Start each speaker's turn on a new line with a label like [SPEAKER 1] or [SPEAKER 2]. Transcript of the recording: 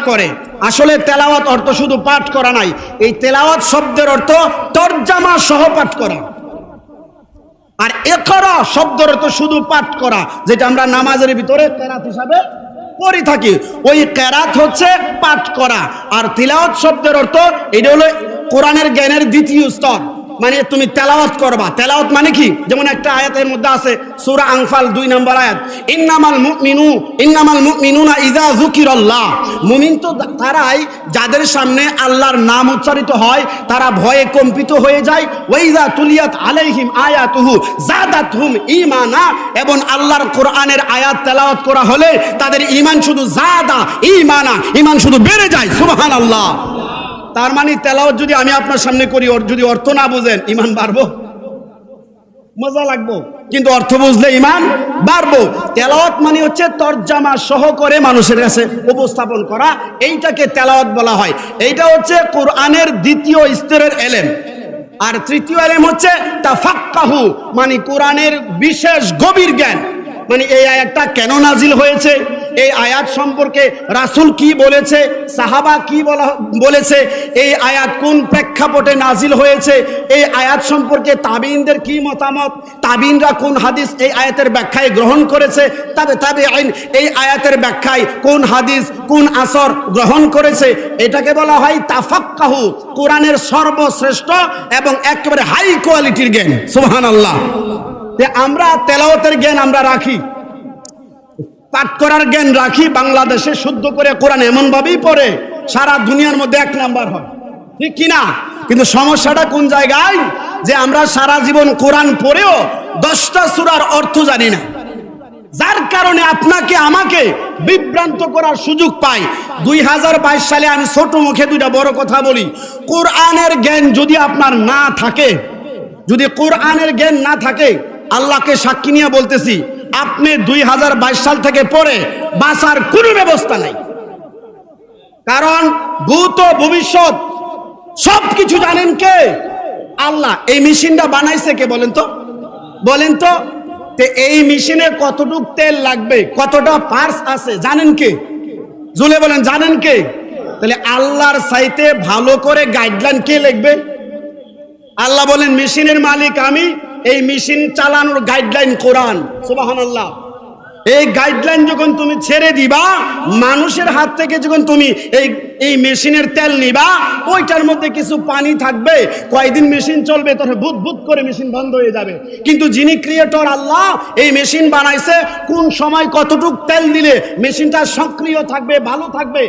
[SPEAKER 1] করে। আসলে তেলাওয়াত অর্থ শুধু পাঠ করা নাই, এই তেলাওয়াত শব্দের অর্থ তরজামা সহ পাঠ করা। আর ইকরা শব্দের অর্থ শুধু পাঠ করা, যেটা আমরা নামাজের ভিতরে কেরাত হিসাবে পড়ে থাকি, ওই কেরাত হচ্ছে পাঠ করা। আর তিলাওয়াত শব্দের অর্থ এটা হলো কোরআনের জ্ঞানের দ্বিতীয় স্তর, মানে তুমি তেলাওয়াত করবা। তেলাওয়াত মানে কি? যেমন একটা আয়াতের মধ্যে আছে সূরা আনফাল 2 নম্বর আয়াত, ইন্নামাল মুমিনুনা ইযা যুকিরাল্লাহ। মুমিন তো তারাই যাদের সামনে আল্লাহর নাম উচ্চারিত হয় তারা ভয়ে কম্পিত হয়ে যায়। ওয়া ইযা তুলিয়াত আলাইহিম আয়াতুহু যাদাতহুম ঈমানা, এবং আল্লাহর কোরআনের আয়াত তেলাওয়াত করা হলে তাদের ঈমান শুধু জাদা ঈমানা, ঈমান শুধু বেড়ে যায়। সুবহানাল্লাহ। তার মানে তেলাওয়াত যদি আমি আপনার সামনে করি, যদি অর্থ না বুঝেন ঈমান বাড়বো? মজা লাগবো, কিন্তু অর্থ বুঝলে ঈমান বাড়বো। তেলাওয়াত মানে হচ্ছে তরজামা সহ করে মানুষের কাছে উপস্থাপন করা, এইটাকে তেলাওয়াত বলা হয়। এইটা হচ্ছে কোরআনের দ্বিতীয় স্তরের এলেম। আর তৃতীয় এলেম হচ্ছে তাফাক্কাহু, মানে কোরআনের বিশেষ গভীর জ্ঞান। মানে এই আয়াতটা কেন নাজিল হয়েছে, এই আয়াত সম্পর্কে রাসূল কি বলেছে, সাহাবা কি বলেছে, এই আয়াত কোন প্রেক্ষাপটে নাজিল হয়েছে, এই আয়াত সম্পর্কে তাবিঈনদের কি মতামত, তাবিঈনরা কোন হাদিস এই আয়াতের ব্যাখ্যায় গ্রহণ করেছে, তাবেঈন এই আয়াতের ব্যাখ্যায় কোন হাদিস কোন আসর গ্রহণ করেছে, এটাকে বলা হয় তাফাক্কাহু, কোরআনের সর্বশ্রেষ্ঠ এবং একেবারে হাই কোয়ালিটির জ্ঞান। সুবহানাল্লাহ। আমরা তেলাওয়াতের জ্ঞান আমরা রাখি, পাঠ করার জ্ঞান রাখি, বাংলাদেশে শুদ্ধ করে কোরআন এমন ভাবেই পড়ে সারা দুনিয়ার মধ্যে 1 নাম্বার হয়, ঠিক কিনা? কিন্তু সমস্যাটা কোন জায়গায়, যে আমরা সারা জীবন কোরআন পড়েও 10টা সূরার অর্থ জানি না, যার কারণে আপনাকে আমাকে বিভ্রান্ত করার সুযোগ পাই। 2022 সালে আমি ছোট মুখে 2টা বড় কথা বলি, কোরআনের জ্ঞান যদি আপনার না থাকে, যদি কোরআনের জ্ঞান না থাকে, আল্লাহকে সাক্ষী নিয়ে বলতেছি, আপনি 2022 সাল থেকে পরে বাঁচার কোনো ব্যবস্থা নাই। কারণ ভূত ভবিষ্যৎ সবকিছু জানেন কে? আল্লাহ। এই মেশিনটা বানাইছে কে বলেন তো? বলেন তো এই মেশিনে কতটুক তেল লাগবে, কতটা পার্টস আছে জানেন কে? জুলে বলেন জানেন কে? তাহলে আল্লাহর চাইতে ভালো করে গাইডলাইন কে লিখবে? আল্লাহ বলেন মেশিনের মালিক আমি, এই মেশিন চালানোর গাইডলাইন কোরআন। সুবহানাল্লাহ। এই গাইডলাইন যখন তুমি ছেড়ে দিবা, মানুষের হাত থেকে যখন তুমি এই মেশিনের তেল নিবা, ওইটার মধ্যে কিছু পানি থাকবে, কয়দিন মেশিন চলবে, তখন ভূত ভূত করে মেশিন বন্ধ হয়ে যাবে। কিন্তু যিনি ক্রিয়েটর আল্লাহ, এই মেশিন বানাইছে, কোন সময় কতটুক তেল দিলে মেশিনটা সক্রিয় থাকবে, ভালো থাকবে।